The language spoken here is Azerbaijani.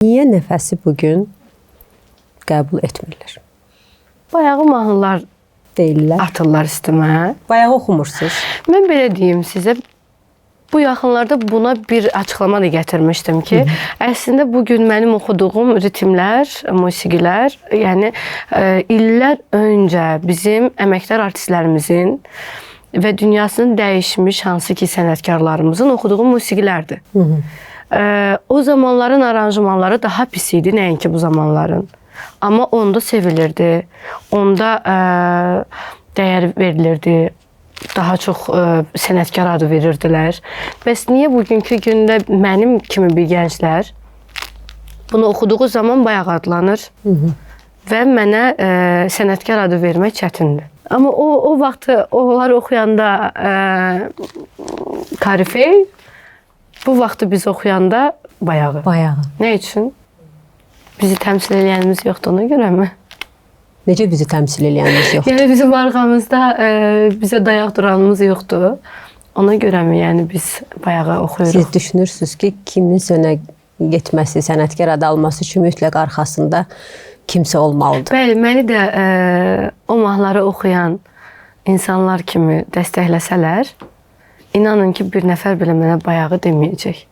Niyə nəfəsi bugün qəbul etmirlər? Bayağı mahnılar Deyirlər. atırlar üstümə. Bayağı oxumursunuz. Mən belə deyim sizə, bu yaxınlarda buna bir açıqlama da gətirmişdim ki, əslində bugün mənim oxuduğum ritmlər, musiqilər, yəni illər öncə bizim əməkdar artistlərimizin və dünyasını dəyişmiş hansı ki sənətkarlarımızın oxuduğu musiqilərdir. O zamanların aranjmanları daha pis idi, nəinki bu zamanların. Amma onda sevilirdi, onda dəyər verilirdi, daha çox sənətkar adı verirdilər. Bəs niyə bugünkü gündə mənim kimi bir gənclər bunu oxuduğu zaman bayaq adlanır və mənə sənətkar adı vermək çətindir. Amma o vaxt onlar oxuyanda Karifey, bu vaxtı biz oxuyanda bayağı. Bayağı. Nə üçün? Bizi təmsil edənimiz yoxdur ona görəmi? Necə bizi təmsil edənimiz yoxdur? Yəni bizim arxamızda bizə dayaq duranımız yoxdur. Ona görəmi yəni biz bayağı oxuyuruq. Siz düşünürsünüz ki, kiminsə önə getməsi, sənətkar adı alması üçün mütləq arxasında kimsə olmalıdır. Bəli, məni də o mahnıları oxuyan insanlar kimi dəstəkləsələr, inanın ki, bir nəfər belə mənə bayağı deməyəcək.